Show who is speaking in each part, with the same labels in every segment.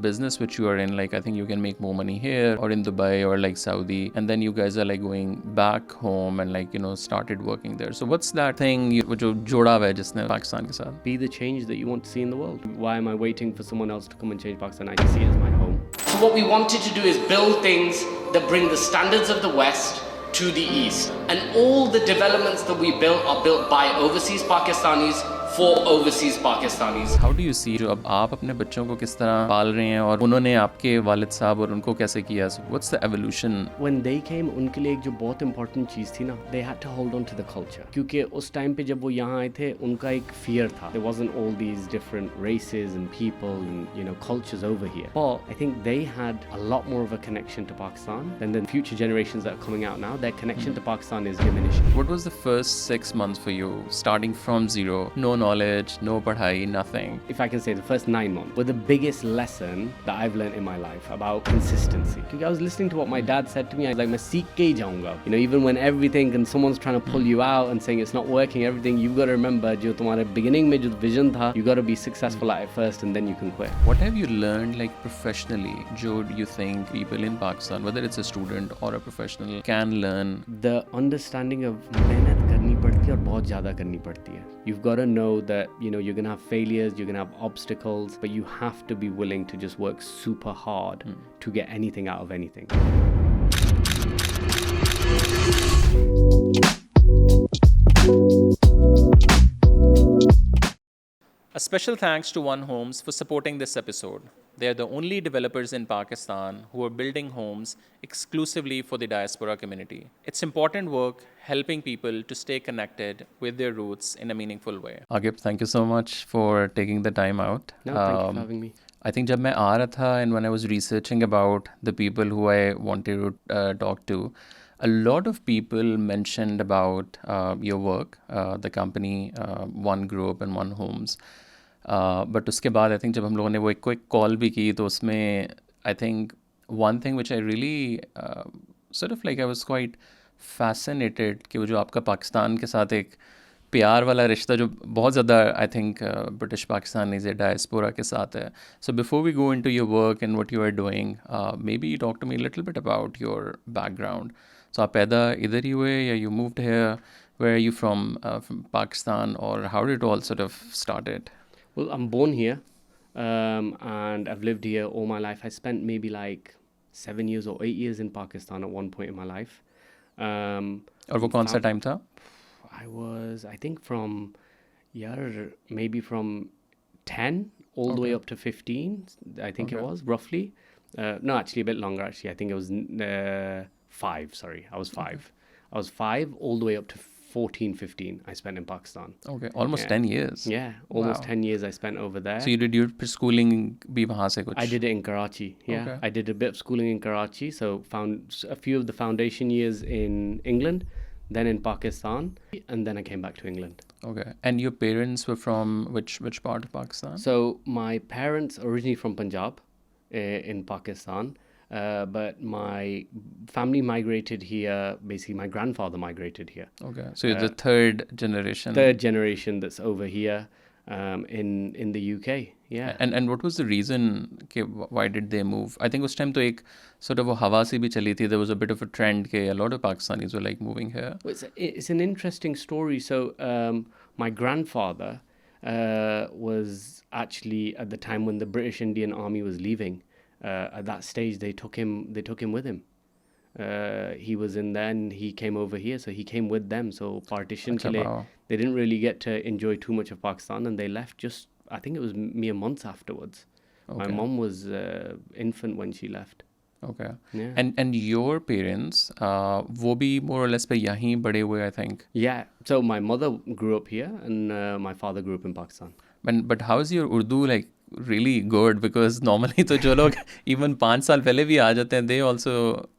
Speaker 1: business which you are in, like I think you can make more money here or in Dubai or like Saudi, and then you guys are like going back home and like, you know, started working there. So what's that thing जो जोड़ा हुआ है जिसने पाकिस्तान के साथ?
Speaker 2: Be the change that you want to see in the world. Why am I waiting for someone else to come and change Pakistan? I just see it as my home.
Speaker 3: So what we wanted to do is build things that bring the standards of the West to the East. And all the developments that we built are built by overseas Pakistanis for overseas Pakistanis.
Speaker 1: How do you see जो अब आप अपने बच्चों को किस तरह पाल रहे हैं और उन्होंने आपके वालिद साहब और उनको कैसे किया? So what's the evolution?
Speaker 2: When they came, उनके लिए एक जो बहुत important चीज़ थी ना, they had to hold on to the culture. क्योंकि उस टाइम पे जब वो यहाँ आए थे, उनका एक fear था. There wasn't all these different races and people and, you know, cultures over here. But I think they had a lot more of a connection to Pakistan than the future generations that are coming out now. Their connection to Pakistan is diminishing.
Speaker 1: What was the first 6 months for you, starting from zero, no knowledge, no padhai, nothing?
Speaker 2: If I can say, the first 9 months were the biggest lesson that I've learned in my life about consistency. Because I was listening to what my dad said to me, I was like, मैं सीख के ही जाऊँगा. You know, even when everything and someone's trying to pull you out and saying it's not working, everything, you've got to remember, जो तुम्हारे beginning में जो vision था, you got to be successful at it first and then you can quit.
Speaker 1: What have you learned like professionally, जो you think people in Pakistan, whether it's a student or a professional, can learn?
Speaker 2: The understanding of मेहनत करनी पड़ती है और बहुत ज़्यादा करनी पड़ती है. You've got to know that, you know, you're going to have failures, you're going to have obstacles, but you have to be willing to just work super hard to get anything out of anything.
Speaker 1: A special thanks to One Homes for supporting this episode. They are the only developers in Pakistan who are building homes exclusively for the diaspora community. It's important work helping people to stay connected with their roots in a meaningful way. Aqib, thank you so much for taking the time out.
Speaker 2: No, thank you for having me.
Speaker 1: I think जब मैं आ रहा था and when I was researching about the people who I wanted to talk to, a lot of people mentioned about your work, the company, One Group and One Homes. But उसके बाद I think जब हम लोगों ने वो एक quick call भी की तो उसमें I think one thing which I really sort of like I was quite fascinated कि वो जो आपका पाकिस्तान के साथ एक प्यार वाला रिश्ता जो बहुत ज़्यादा I think British Pakistanis या diaspora के साथ है. So before we go into your work and what you are doing, maybe you talk to me a little bit about your background. So आप पैदा इधर ही हुए या you moved here? Where are you from Pakistan, or how did it all sort of started?
Speaker 2: Well, I'm born here and I've lived here all my life. I spent maybe like 7 years or 8 years in Pakistan at one point in my life.
Speaker 1: और वो कौन सा time था?
Speaker 2: I was, I think from, maybe from 10 all the way up to 15, I think it was, roughly. No, actually a bit longer, actually. I think it was 5, sorry. I was 5. Okay. I was 5 all the way up to 14, 15 I spent in Pakistan.
Speaker 1: Okay, almost 10 years.
Speaker 2: Yeah, almost 10 years I spent over there.
Speaker 1: So you did your schooling bhi wahan se kuch?
Speaker 2: I did it in Karachi, yeah.
Speaker 1: Okay.
Speaker 2: I did a bit of schooling in Karachi, so found a few of the foundation years in England, then in Pakistan, and then I came back to England.
Speaker 1: Okay, and your parents were from which part of Pakistan?
Speaker 2: So my parents originally from Punjab in Pakistan. But my family migrated here. Basically, my grandfather migrated here.
Speaker 1: Okay, so you're the third generation.
Speaker 2: Third generation that's over here in the UK. Yeah.
Speaker 1: And what was the reason? Why did they move? I think उस time तो एक sort of वो हवा सी भी चली थी. There was a bit of a trend कि a lot of Pakistanis were like moving here.
Speaker 2: Well, it's an interesting story. So my grandfather was actually at the time when the British Indian Army was leaving. At that stage, they took him with him. He was in there and he came over here, so he came with them. So partition ke liye, they didn't really get to enjoy too much of Pakistan, and they left just, I think it was mere months afterwards. Okay. My mom was infant when she left.
Speaker 1: Okay.
Speaker 2: Yeah.
Speaker 1: And your parents, वो भी more or less पे यहीं बड़े हुए, I think.
Speaker 2: Yeah. So my mother grew up here and my father grew up in Pakistan.
Speaker 1: But how is your Urdu like really good? Because normally तो जो लोग even 5 साल पहले भी आ जाते हैं, they also,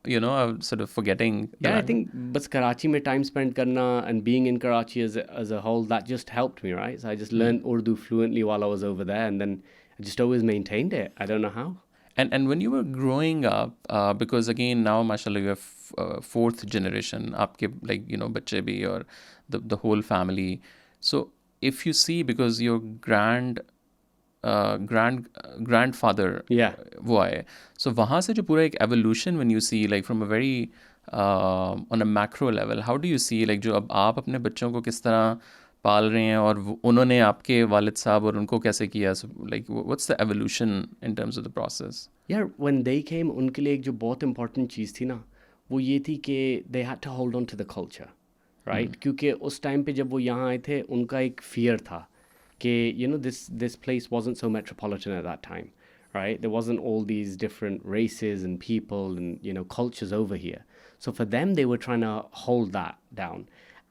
Speaker 1: you know, are sort of forgetting.
Speaker 2: Yeah, I think बस Karachi में time spent करना and being in Karachi as a whole, that just helped me, right? So I just learned Urdu fluently while I was over there, and then I just always maintained it. I don't know how.
Speaker 1: And when you were growing up, because again now mashallah you have fourth generation, आपके like, you know, बच्चे भी और the whole family. So if you see, because your grandfather
Speaker 2: Yeah.
Speaker 1: वो आए. So वहाँ से जो पूरा एक evolution when you see like from a very on a macro level, how do you see like जो अब आप अपने बच्चों को किस तरह पाल रहे हैं और उन्होंने आपके वालिद साहब और उनको कैसे किया, so, like what's the evolution in terms of the process?
Speaker 2: यार when they came उनके लिए एक जो बहुत important चीज़ थी ना वो ये थी कि they had to hold on to the culture, right? क्योंकि उस टाइम पे जब वो यहाँ आए थे उनका एक fear था कि you know this place wasn't so metropolitan at that time, right? There wasn't all these different races and people and you know cultures over here. So for them they were trying to hold that down.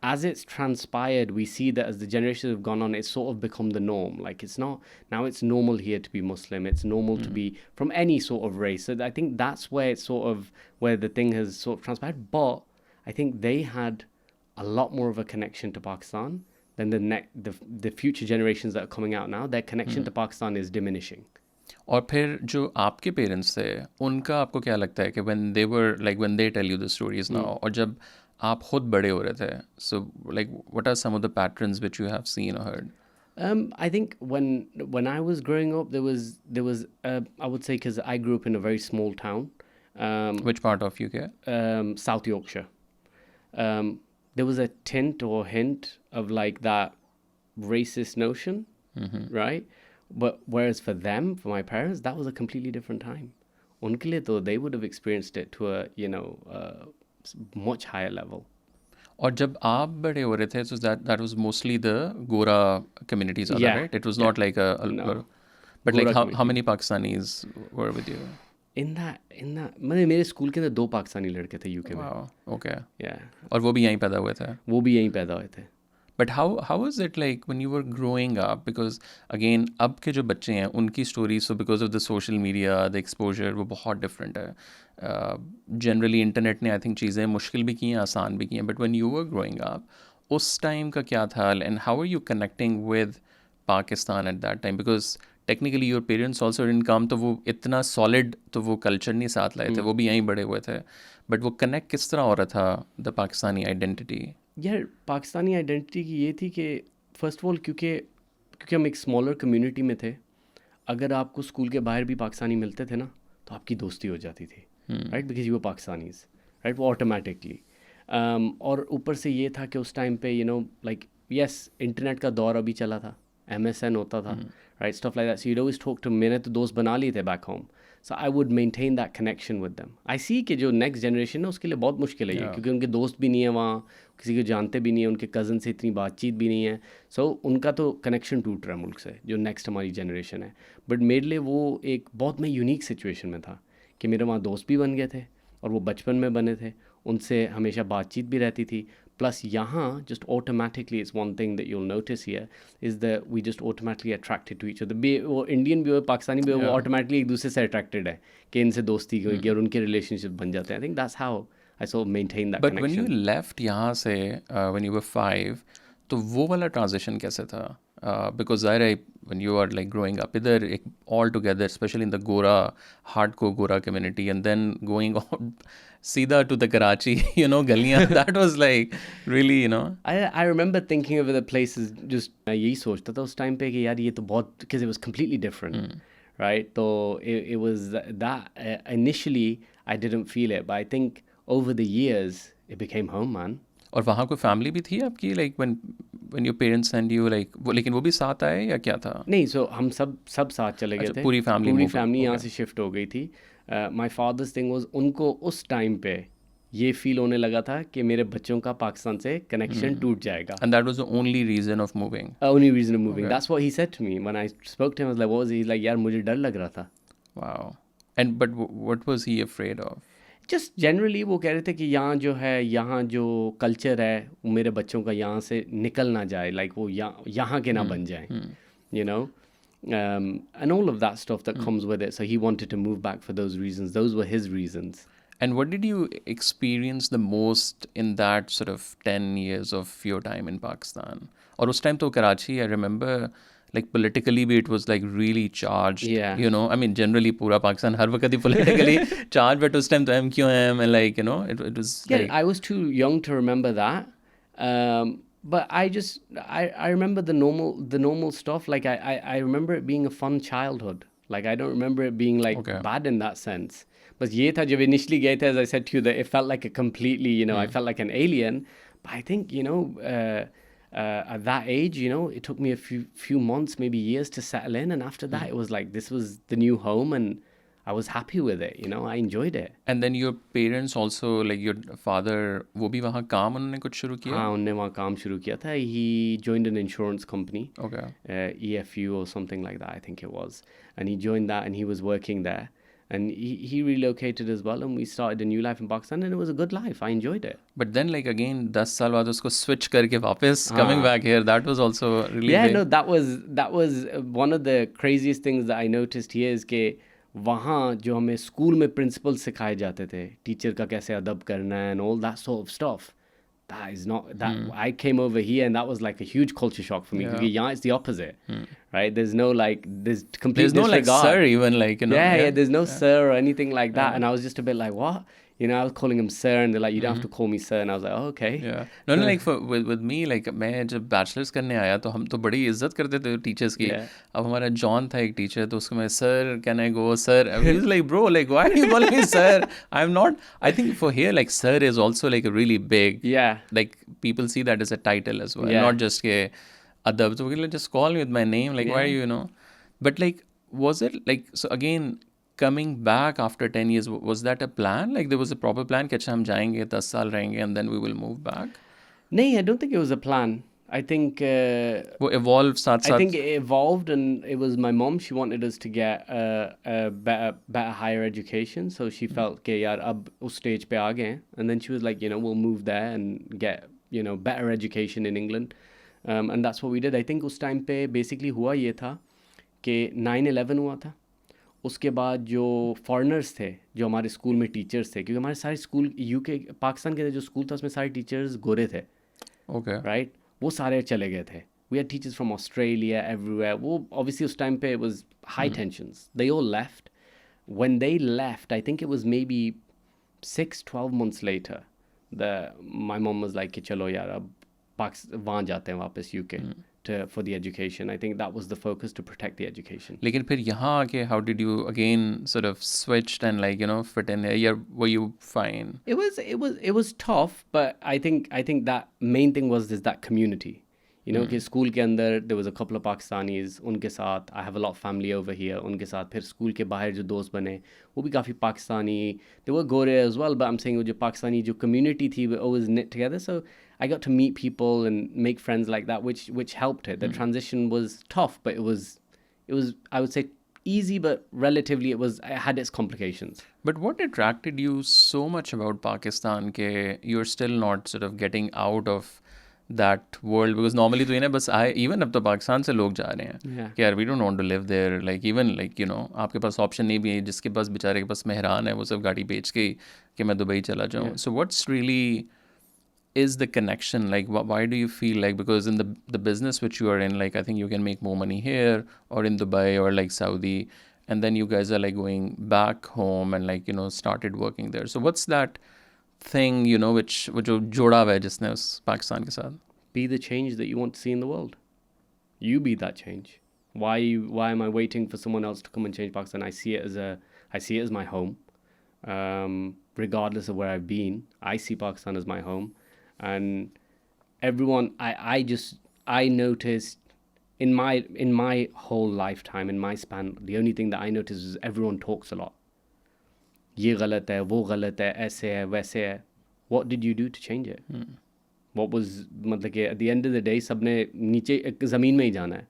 Speaker 2: As it's transpired, we see that as the generations have gone on, it's sort of become the norm. Like it's not, now it's normal here to be Muslim. It's normal to be from any sort of race. So I think that's where it's sort of, where the thing has sort of transpired. But I think they had a lot more of a connection to Pakistan than the future generations that are coming out now. Their connection to Pakistan is diminishing.
Speaker 1: और फिर जो आपके parents थे उनका आपको क्या लगता है कि when they were like when they tell you the stories now और जब आप खुद बड़े हो रहे थे, so like what are some of the patterns which you have seen or heard?
Speaker 2: I think when I was growing up, there was I would say, because I grew up in a very small town.
Speaker 1: Which part of UK?
Speaker 2: South Yorkshire. There was a tint or hint of like that racist notion, right? But whereas for them, for my parents, that was a completely different time. Unke liye to they would have experienced it to a much higher level.
Speaker 1: और जब आप बड़े हो रहे थे, so that was mostly the Gora communities,
Speaker 2: Yeah.
Speaker 1: right? It was not like
Speaker 2: No.
Speaker 1: but like
Speaker 2: Gora
Speaker 1: how many Pakistanis were with you?
Speaker 2: In that मैंने मेरे school के अंदर 2 पाकिस्तानी लड़के थे यूके में.
Speaker 1: Wow, okay.
Speaker 2: Yeah.
Speaker 1: और वो भी यहीं पैदा हुए थे.
Speaker 2: वो भी यहीं पैदा हुए थे.
Speaker 1: But how was it like when you were growing up? Because again, अब के जो बच्चे हैं उनकी stories, so because of the social media, the exposure, वो बहुत different है. Generally internet ने I think चीज़ें मुश्किल भी की हैं, आसान भी की हैं. But when you were growing up, उस time का क्या था and how are you connecting with Pakistan at that time? Because technically your parents also didn't come, तो वो इतना solid तो वो culture नहीं साथ लाए थे, वो भी यहीं बड़े हुए थे. But वो connect किस तरह हो रहा था the Pakistani identity?
Speaker 2: यार पाकिस्तानी आइडेंटिटी की ये थी कि फ़र्स्ट ऑफ ऑल क्योंकि हम एक स्मॉलर कम्युनिटी में थे, अगर आपको स्कूल के बाहर भी पाकिस्तानी मिलते थे ना तो आपकी दोस्ती हो जाती थी, right, because you were Pakistanis, right, वो ऑटोमेटिकली. और ऊपर से ये था कि उस टाइम पे लाइक यस इंटरनेट का दौर अभी चला था, MSN होता था, right, stuff like that. So you always talk to, मैंने तो दोस्त बना लिए थे back home. So I would maintain that connection with them. I see कि जो नेक्स्ट जनरेशन है उसके लिए बहुत मुश्किल है ये, क्योंकि उनके दोस्त भी नहीं है वहाँ, किसी को जानते भी नहीं है, उनके कज़न से इतनी बातचीत भी नहीं है. सो उनका तो कनेक्शन टूट रहा है मुल्क से, जो नेक्स्ट हमारी जनरेशन है. बट मेरे लिए वो एक बहुत मैं यूनिक सिचुएशन में था कि मेरे वहाँ दोस्त भी बन गए थे और वो बचपन में बने थे, उनसे हमेशा बातचीत भी रहती थी. प्लस यहाँ just automatically it's one thing that you will notice here is that we just automatically attracted to each other. वो इंडियन भी हो, पाकिस्तानी भी हो, वो ऑटोमेटिकली एक दूसरे से अट्रैक्टेड है कि इनसे दोस्ती होगी और उनके रिलेशनशिप बन जाते हैं. I think that's how I sort of maintain that
Speaker 1: But
Speaker 2: connection.
Speaker 1: when you left यहाँ से when you were 5, तो वो वाला transition कैसे था? Because ज़ाहिर है when you are like growing up इधर एक all together, especially in the Gora, hardcore Gora community, and then going on सीधा to the Karachi, गलियाँ, that was like really,
Speaker 2: I remember thinking of the places, just मैं यही सोचता था उस time पे कि यार ये तो बहुत, because it was completely different, right? So it was that initially I didn't feel it, but I think over the years it became home, man.
Speaker 1: और वहाँ कोई फैमिली भी थी आपकी, like when your parents send you, like लेकिन वो भी साथ आए या क्या था?
Speaker 2: नहीं, so हम सब साथ चले गए थे.
Speaker 1: पूरी फैमिली
Speaker 2: यहाँ से शिफ्ट हो गई थी. My father's thing was, उनको उस टाइम पे ये फील होने लगा था कि मेरे बच्चों का पाकिस्तान से कनेक्शन टूट जाएगा.
Speaker 1: And that was the only reason of moving?
Speaker 2: Only reason of moving. Okay. That's what he said to me when I spoke to him. I was like, what was he? He's like, यार मुझे डर लग रहा था.
Speaker 1: Wow. And but what was he afraid of?
Speaker 2: Just generally वो कह रहे थे कि यहाँ जो कल्चर है वो मेरे बच्चों का यहाँ से निकल ना जाए, लाइक वो यहाँ के ना बन जाए, and all of that stuff that comes with it. So he wanted to move back for those reasons. Those were his reasons.
Speaker 1: And what did you experience the most in that sort of 10 years of your time in Pakistan? और उस time तो Karachi, I remember like politically भी it was like really charged.
Speaker 2: Yeah.
Speaker 1: I mean generally पूरा पाकिस्तान हर वक्त ही politically charged, but उस time तो MQM and like it was
Speaker 2: Yeah,
Speaker 1: like,
Speaker 2: I was too young to remember that. But I remember the normal stuff. Like I remember it being a fun childhood. Like I don't remember it being like
Speaker 1: Okay.
Speaker 2: bad in that sense. But ये था जब initially गए थे, as I said to you, that it felt like a completely, I felt like an alien. But I think, at that age, it took me a few months, maybe years to settle in. And after that, it was like, this was the new home and I was happy with it. I enjoyed it.
Speaker 1: And then your parents also, like your father, वो भी वहाँ काम उन्होंने कुछ शुरू किया?
Speaker 2: हाँ, उनने वहाँ काम शुरू किया था. He joined an insurance company.
Speaker 1: Okay.
Speaker 2: EFU or something like that, I think it was. And he joined that and he was working there. And he relocated as well, and we started a new life in Pakistan, and it was a good life. I enjoyed it.
Speaker 1: But then like again 10 साल बाद उसको switch करके वापस coming back here, that was also really
Speaker 2: Yeah,
Speaker 1: big.
Speaker 2: no, that was one of the craziest things that I noticed here is कि वहाँ जो हमें school में प्रिंसिपल सिखाए जाते थे, टीचर का कैसे अदब करना है and all that sort of stuff. That is not that. I came over here and that was like a huge culture shock for me. Because यहाँ it's the opposite, right? There's no like, there's complete
Speaker 1: There's no like
Speaker 2: disregard.
Speaker 1: sir even, like,
Speaker 2: Yeah, there's no sir or anything like that. And I was just a bit like, what? I was calling him sir, and they're like, you don't have to call me sir. And I was like, oh, okay.
Speaker 1: Yeah. No, like with me, like मैं जब bachelor's करने आया तो हम तो बड़ी इज्जत करते थे teachers की. अब हमारा John था एक teacher, तो उसको मैं sir, can I go sir? He was like, bro, like why are you calling me sir? I'm not. I think for here like sir is also like a really big.
Speaker 2: Yeah.
Speaker 1: Like people see that as a title as well,
Speaker 2: Yeah.
Speaker 1: not just के adab. So just call me with my name. Like why But like was it like so again? Coming back after 10 years, was that a plan? Like there was a proper plan कि अच्छा हम जाएंगे 10 साल रहेंगे and then we will move back?
Speaker 2: No, I don't think it was a plan. I think
Speaker 1: वो evolve साथ
Speaker 2: I think it evolved, and it was my mom. She wanted us to get a better higher education. So she felt कि यार अब उस stage पे आ गए हैं. And then she was like, we'll move there and get, better education in England. And that's what we did. I think उस time पे basically हुआ ये था कि 9/11 हुआ था. उसके बाद जो फॉरेनर्स थे, जो हमारे स्कूल में टीचर्स थे, क्योंकि हमारे सारे स्कूल यूके पाकिस्तान के जो स्कूल था उसमें सारे टीचर्स गोरे थे.
Speaker 1: Okay.
Speaker 2: राइट वो सारे चले गए थे. We had teachers from Australia everywhere. वो ऑब्वियसली उस टाइम पे it was high tensions. They all left. When they left, I think it was maybe 6-12 months later, my mom was like कि चलो यार अब वहाँ जाते हैं वापस UK for the education. I think that was the focus, to protect the education.
Speaker 1: लेकिन फिर यहाँ आके how did you again sort of switched and like fit in here? Were you fine?
Speaker 2: It was tough, but I think that main thing was that community. कि school के अंदर there was a couple of Pakistanis, उनके साथ I have a lot of family over here, उनके साथ फिर school के बाहर जो दोस्त बने वो भी काफ़ी Pakistani. They were Gore as well, but I'm saying वो जो पाकिस्तानी जो community थी we always knit together. So I got to meet people and make friends like that, which helped it. The transition was tough, but it was I would say easy, but relatively it had its complications.
Speaker 1: But what attracted you so much about Pakistan ke you're still not sort of getting out of that world? Because normally तो बस even अब तो पाकिस्तान से लोग जा रहे हैं कि यार we don't want to live there, like even like आपके पास ऑप्शन नहीं भी है, जिसके पास बेचारे के पास मेहरान है वो सब गाड़ी बेच के कि मैं दुबई चला जाऊँ. So what's really is the connection? Like why do you feel like, because in the business which you are in, like I think you can make more money here or in Dubai or like Saudi, and then you guys are like going back home and like started working there. So what's that thing which जो जोड़ा हुआ है जिसने उस पाकिस्तान के साथ?
Speaker 2: Be the change that you want to see in the world. You be that change. Why am I waiting for someone else to come and change Pakistan? I see it as my home. Regardless of where I've been, I see Pakistan as my home. And everyone, I noticed in my whole lifetime, in my span, the only thing that I noticed is everyone talks a lot. ये गलत है, वो गलत है, ऐसे है, वैसे है. What did you do to change it? What was, मतलब कि at the end of the day, सबने नीचे ज़मीन में ही जाना है.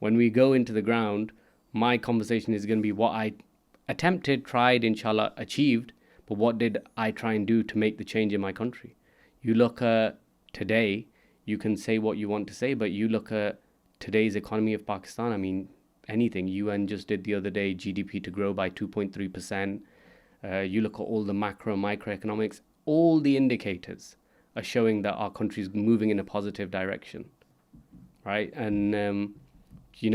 Speaker 2: When we go into the ground, my conversation is going to be what I attempted, tried, inshallah, achieved, but what did I try and do to make the change in my country? You look at today, you can say what you want to say, but you look at today's economy of Pakistan, I mean, anything. UN just did the other day GDP to grow by 2.3%. You look at all the macro and microeconomics, all the indicators are showing that our country is moving in a positive direction, right? And,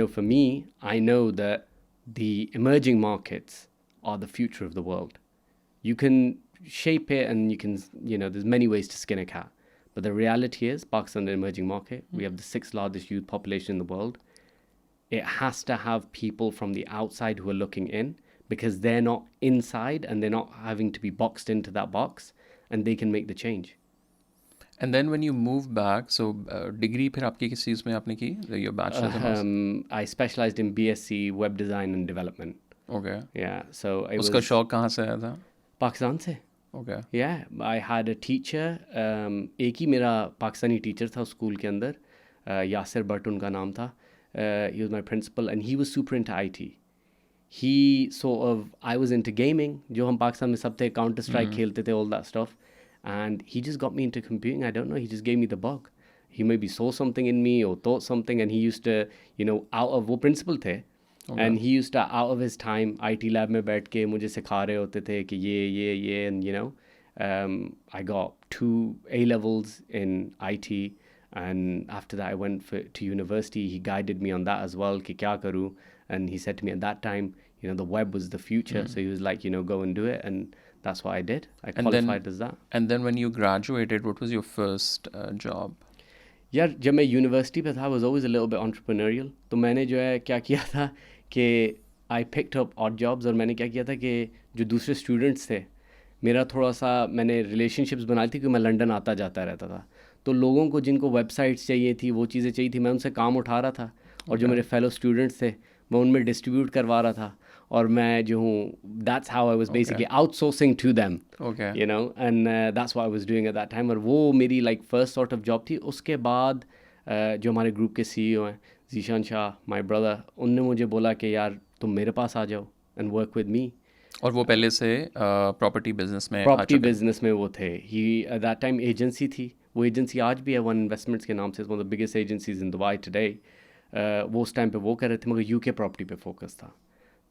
Speaker 2: for me, I know that the emerging markets are the future of the world. You can shape it and you can, there's many ways to skin a cat. But the reality is, Pakistan is an emerging market. We have the 6th largest youth population in the world. It has to have people from the outside who are looking in, because they're not inside and they're not having to be boxed into that box, and they can make the change.
Speaker 1: And then when you moved back, so degree फिर आपकी किस चीज़ में आपने की? Your bachelor's and master's?
Speaker 2: I specialized in BSc Web Design and Development.
Speaker 1: Okay.
Speaker 2: Yeah, so it
Speaker 1: उसका
Speaker 2: was
Speaker 1: शौक कहाँ से आया था?
Speaker 2: Pakistan से.
Speaker 1: Okay.
Speaker 2: Yeah, I had a teacher. एक ही मेरा पाकिस्तानी टीचर था स्कूल के अंदर, यासिर भट्ट उनका नाम था. He was my principal and he was super into IT. He sort of, I was into gaming, जो हम पाकिस्तान में सब थे, Counter Strike खेलते थे, all that stuff. And he just got me into computing. I don't know, he just gave me the bug. He maybe saw something in me or thought something, and he used to, you know, out of, वो principal थे. Okay. And he used to, out of his time, IT lab में बैठ के मुझे सिखा रहे होते थे कि ये, and you know, I got 2 A-levels in IT, and after that I went to university. He guided me on that as well, कि क्या करूँ, and he said to me at that time, you know, the web was the future, so he was like, you know, go and do it, and that's what I did. I qualified as that.
Speaker 1: And then when you graduated, what was your first job?
Speaker 2: यार जब मैं university पे था, I was always a little bit entrepreneurial. तो मैंने जो है क्या किया था कि I picked up odd jobs, और मैंने क्या किया था कि जो दूसरे स्टूडेंट्स थे, मेरा थोड़ा सा मैंने रिलेशनशिप्स बनाई थी, क्योंकि मैं लंदन आता जाता रहता था. तो लोगों को जिनको वेबसाइट्स चाहिए थी, वो चीज़ें चाहिए थी, मैं उनसे काम उठा रहा था, और जो मेरे फेलो स्टूडेंट्स थे मैं उनमें डिस्ट्रीब्यूट करवा रहा था, और मैं जो हूँ, that's how I was basically outsourcing to them. Okay. You know, and that's what I was doing at that time. और वो मेरी like first sort of job थी. उसके बाद जो हमारे ग्रुप के CEO हैं, जीशान शाह, my brother, उनने मुझे बोला कि यार तुम मेरे पास आ जाओ and work with me.
Speaker 1: और वो पहले से प्रॉपर्टी बिजनेस में
Speaker 2: बिजनेस में वो थे. He at that time agency थी, वो एजेंसी आज भी है, वन इन्वेस्टमेंट्स के नाम से, one of the biggest agencies in Dubai today. वो उस टाइम पे वो कर रहे थे, मगर यूके प्रॉपर्टी पे फोकस था.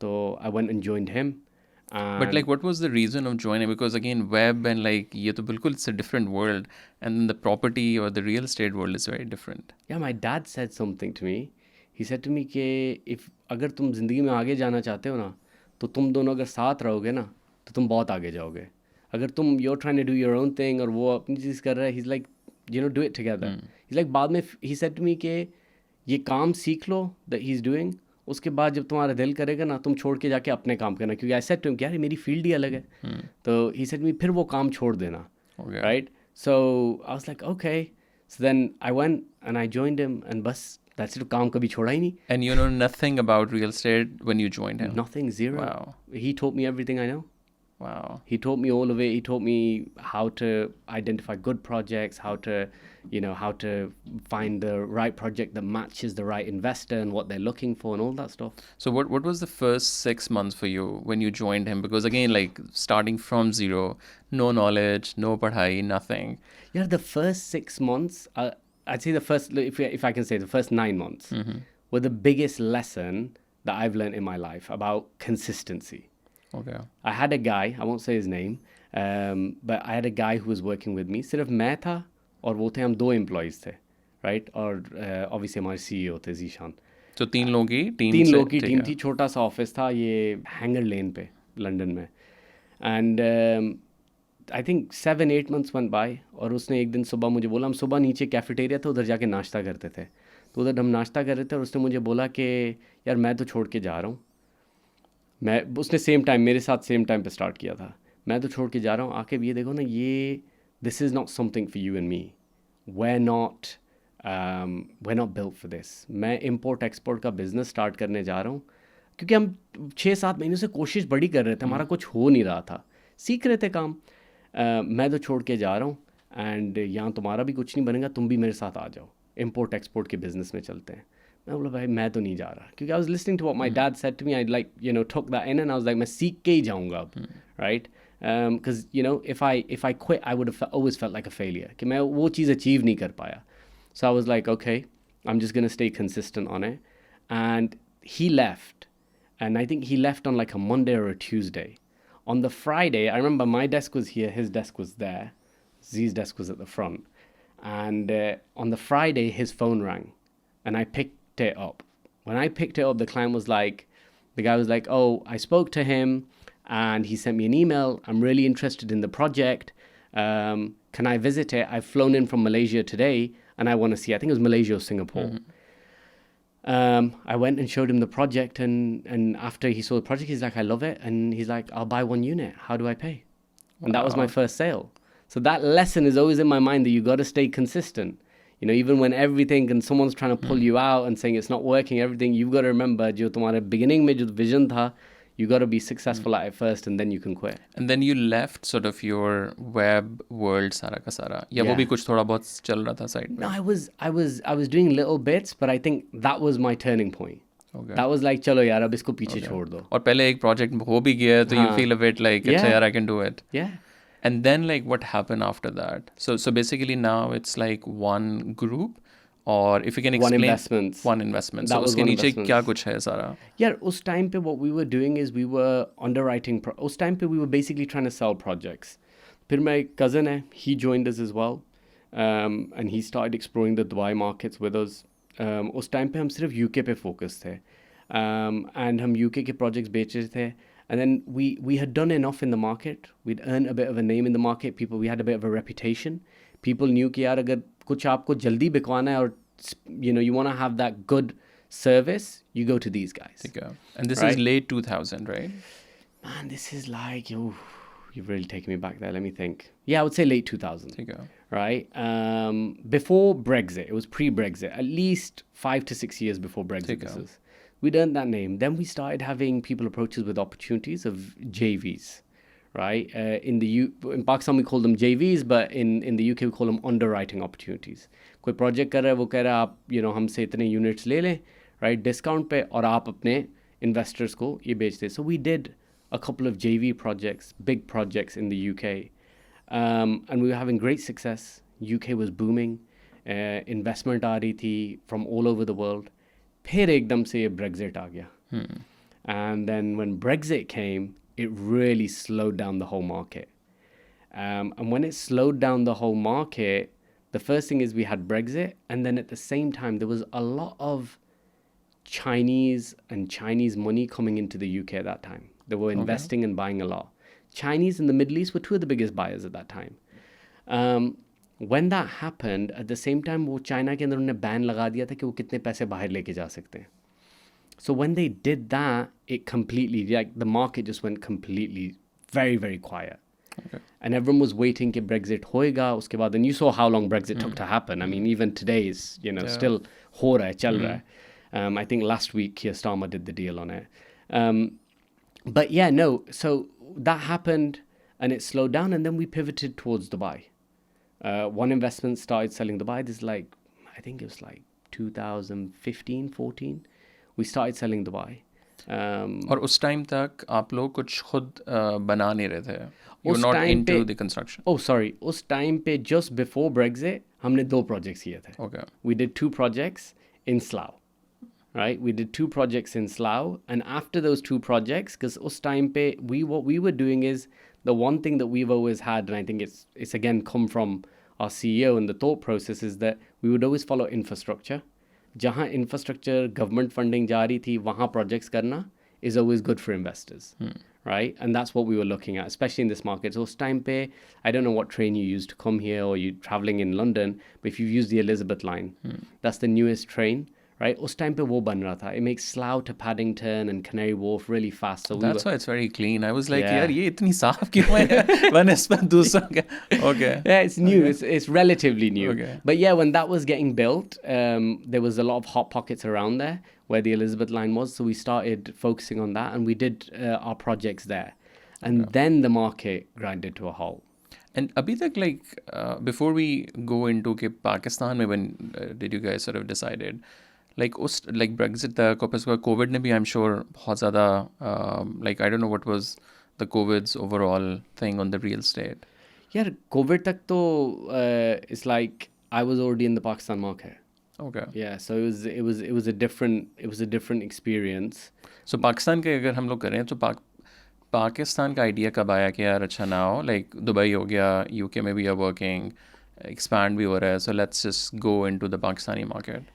Speaker 2: So I went and joined him.
Speaker 1: But like, what was the reason of joining? Because again, web and like, ये तो बिल्कुल, it's a different world, and then the property or the real estate world is very different.
Speaker 2: Yeah, my dad said something to me. He said to me कि if अगर तुम ज़िंदगी में आगे जाना चाहते हो ना, तो तुम दोनों अगर साथ रहोगे ना, तो तुम बहुत आगे जाओगे. अगर तुम you're trying to do your own thing और वो अपनी चीज़ कर रहा है, he's like, you know, do it together. He's like, बाद में he said to me कि ये काम सीख लो that he's doing, उसके बाद जब तुम्हारा दिल करेगा ना, तुम छोड़ के जाके अपने काम करना, क्योंकि आई सेड टू हिम यार मेरी फील्ड ही अलग है. तो ही सेड मी फिर वो काम छोड़ देना, right. So I was like okay. So then I went and I joined him, and बस दैट्स इट. काम कभी छोड़ा ही नहीं.
Speaker 1: And you know nothing about real estate when you joined him?
Speaker 2: Nothing, zero. He taught me everything I know.
Speaker 1: Wow.
Speaker 2: He taught me all of it. He taught me how to identify good projects, how to, you know, how to find the right project that matches the right investor and what they're looking for and all that stuff.
Speaker 1: So what was the first 6 months for you when you joined him? Because again, like starting from zero, no knowledge, no padhai, nothing.
Speaker 2: Yeah, the first 6 months, I'd say the first, if I can say, the first 9 months were the biggest lesson that I've learned in my life about consistency.
Speaker 1: Okay.
Speaker 2: I had a guy, I won't say his name, but I had a guy who was working with me. सिर्फ मैं था और वो थे, हम 2 employees थे, right? और obviously हमारे CEO थे जीशान.
Speaker 1: So 3 लोगों की टीम
Speaker 2: 3 लोगों की टीम थी. छोटा सा ऑफिस था ये हैंगर लेन पे लंदन में. And I think 7-8 months went by, और उसने एक दिन सुबह मुझे बोला, हम सुबह नीचे कैफेटेरिया था, उधर जाके नाश्ता करते थे. तो उधर हम नाश्ता कर रहे थे, और उसने मुझे बोला कि यार मैं तो छोड़ के जा रहा हूँ. उसने सेम टाइम मेरे साथ सेम टाइम पे स्टार्ट किया था. मैं तो छोड़ के जा रहा हूँ. आके ये देखो ना, ये this is not something for you and me. we're not built for this. मैं इम्पोर्ट एक्सपोर्ट का बिज़नेस स्टार्ट करने जा रहा हूँ, क्योंकि हम 6-7 महीनों से कोशिश बड़ी कर रहे थे, हमारा कुछ हो नहीं रहा था, सीख रहे थे काम. मैं तो छोड़ के जा रहा हूँ, एंड यहाँ तुम्हारा भी कुछ नहीं बनेगा, तुम भी मेरे साथ आ जाओ, इम्पोर्ट एक्सपोर्ट के बिज़नेस में चलते हैं. मैं बोला भाई मैं तो नहीं जा रहा, क्योंकि I was listening to what my dad said to me. I like you know took that in, and I was like मैं सीख के ही जाऊंगा अब, right. Because you know if I quit I would have always felt like a failure, कि मैं वो चीज़ अचीव नहीं कर पाया. So I was like okay, I am just gonna stay consistent on it. And he left, and I think he left on like a Monday or a Tuesday. On the Friday, I remember my desk was here, his desk was there, Z's desk was at the front. And on the Friday, his phone rang, and I picked it up. When I picked it up, the guy was like, oh, I spoke to him, and he sent me an email. I'm really interested in the project. can I visit it? I've flown in from Malaysia today and I want to see, I think it was Malaysia or Singapore. I went and showed him the project, and after he saw the project, he's like, I love it. And he's like, I'll buy 1 unit. How do I pay? And that was my first sale. So that lesson is always in my mind, that you got to stay consistent. You know, even when everything and someone's trying to pull you out and saying it's not working, everything, you've got to remember, jo tumhare beginning mein jo vision tha, you got to be successful at it first, and then you can quit.
Speaker 1: And then you left sort of your web world sara ka sara. Ya wo bhi kuch thoda bahut chal raha tha side
Speaker 2: No,
Speaker 1: mein.
Speaker 2: I was doing little bits, but I think that was my turning point.
Speaker 1: Okay.
Speaker 2: That was like, chalo yaar, ab isko piche chhod do.
Speaker 1: और पहले एक project हो भी गया है, तो you feel a bit like, अच्छा
Speaker 2: Yeah.
Speaker 1: यार, I can do it.
Speaker 2: Yeah.
Speaker 1: And then like what happened after that? So basically now it's like one group, or if you can
Speaker 2: One
Speaker 1: explain
Speaker 2: investments.
Speaker 1: one investment.
Speaker 2: That
Speaker 1: So
Speaker 2: was
Speaker 1: उसके
Speaker 2: one
Speaker 1: नीचे
Speaker 2: investments.
Speaker 1: क्या कुछ है सारा?
Speaker 2: Yeah, us time pe what we were doing is we were underwriting. Us time pe we were basically trying to sell projects. Phir my cousin hai, he joined us as well, and he started exploring the Dubai markets with us. Us time pe hum sirf UK pe focus the, and hum UK ke projects बेच रहे थे. And then we had done enough in the market. We'd earned a bit of a name in the market. We had a bit of a reputation. People knew कि यार अगर कुछ आपको जल्दी बिकवाना है, और you know, you want to have that good service, you go to these guys.
Speaker 1: ठीक है. And this
Speaker 2: Right.
Speaker 1: is late 2000, right?
Speaker 2: Man, this is like, you've really taken me back there. Let me think. Yeah, I would say late 2000.
Speaker 1: ठीक है.
Speaker 2: Right? Before Brexit. It was pre-Brexit. At least 5 to 6 years before Brexit.
Speaker 1: ठीक है.
Speaker 2: This is. We'd earned that name. Then we started having people approach us with opportunities of JVs. Right? In Pakistan we call them JVs, but in the UK we call them underwriting opportunities. कोई project कर रहा है, वो कह रहा है आप, you know, हमसे इतने units ले लें, right, discount पे, और आप अपने investors को ये बेच दें. So we did a couple of JV projects, big projects in the UK, and we were having great success. UK was booming, investment आ रही थी from all over the world. फिर एकदम से ये Brexit आ गया. And then when Brexit came, it really slowed down the whole market. And when it slowed down the whole market, the first thing is we had Brexit, and then at the same time, there was a lot of Chinese and Chinese money coming into the UK at that time. They were investing and buying a lot. Chinese in the Middle East were two of the biggest buyers at that time. When that happened, at the same time, वो China के अंदर उन्होंने ban लगा दिया था कि वो कितने पैसे बाहर लेके जा सकते हैं. So when they did that, it completely, like the market just went completely very, very quiet.
Speaker 1: Okay.
Speaker 2: And everyone was waiting कि Brexit होएगा उसके बाद. And you saw how long Brexit took to happen. I mean, even today is, you know, still हो रहा है, चल रहा है. I think last week Keir Starmer did the deal on it. But yeah, no. So that happened, and it slowed down, and then we pivoted towards Dubai. One investment started selling Dubai. This is like, I think it was like 2015, 14. We started selling Dubai.
Speaker 1: और उस time तक आप लोग कुछ खुद बना नहीं रहे थे. You were
Speaker 2: उस
Speaker 1: not
Speaker 2: time
Speaker 1: into
Speaker 2: पे-
Speaker 1: the construction.
Speaker 2: Oh, sorry. उस time पे just before Brexit, हमने 2 projects किए थे.
Speaker 1: Okay.
Speaker 2: We did 2 projects in Slough. Right? We did 2 projects in Slough. And after those 2 projects, because us time pe, what we were doing is, the one thing that we've always had, and I think it's again come from our CEO and the thought process, is that we would always follow infrastructure. Jahan infrastructure, government funding जा रही थी, वहाँ projects करना is always good for investors. Right? And that's what we were looking at, especially in this market. So us time pe, I don't know what train you used to come here, or you're traveling in London, but if you've used the Elizabeth line, that's the newest train. Right? उस time पे वो बन रहा था. It makes Slough to Paddington and Canary Wharf really fast. So
Speaker 1: That's why it's very clean. I was like,
Speaker 2: Yeah.
Speaker 1: यार ये इतनी साफ क्यों है? बनस्पत दूसरा क्या? Okay.
Speaker 2: Yeah, it's new. It's relatively new.
Speaker 1: Okay.
Speaker 2: But yeah, when that was getting built, there was a lot of hot pockets around there where the Elizabeth line was. So we started focusing on that, and we did our projects there. And then the market grinded to a halt.
Speaker 1: And abhi tak, like, before we go into के पाकिस्तान में when did you guys sort of decided? Like Brexit तक, और फिर उसके बाद COVID ने भी, I'm sure, बहुत ज़्यादा, like, I don't know what was the COVID's overall thing on the real estate.
Speaker 2: Yeah, COVID tak to, it's like I was already in the Pakistan market.
Speaker 1: Okay.
Speaker 2: Yeah, so it was a different experience.
Speaker 1: So Pakistan के अगर हम लोग करें तो पाकिस्तान का idea कब आया कि यार अच्छा ना हो, like दुबई हो गया, UK में भी are working, expand भी हो रहा है, so let's just go into the Pakistani market.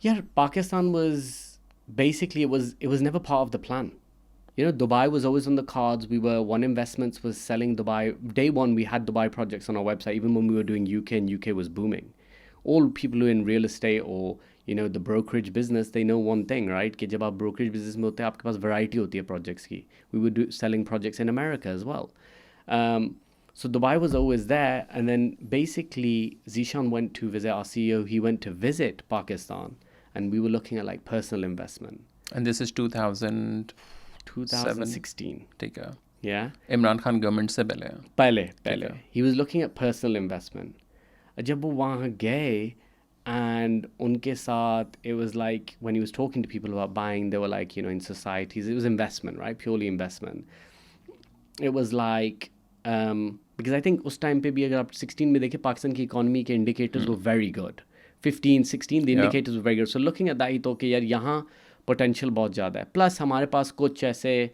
Speaker 2: Yeah, Pakistan was basically, it was never part of the plan. Dubai was always on the cards. One Investments was selling Dubai. Day one, we had Dubai projects on our website, even when we were doing UK, and UK was booming. All people who are in real estate or, the brokerage business, they know one thing, right? कि जब आप brokerage business में होते हैं, आपके पास variety होती है projects की. We were selling projects in America as well. So Dubai was always there. And then basically, Zishan went to visit our CEO. He went to visit Pakistan. And we were looking at like personal investment.
Speaker 1: And this is
Speaker 2: 2016.
Speaker 1: ठीक है.
Speaker 2: Yeah.
Speaker 1: Imran Khan government से पहले.
Speaker 2: पहले. He was looking at personal investment. जब वो वहाँ गए and उनके साथ, it was like when he was talking to people about buying, they were like, in societies, it was investment, right? Purely investment. It was like, because I think उस time पे भी अगर आप 16 में देखें, पाकिस्तान की economy के indicators were very good. 15, 16, the indicators were very good. So looking at that, ही तो कि यार यहाँ potential बहुत ज़्यादा है. Plus हमारे पास कुछ ऐसे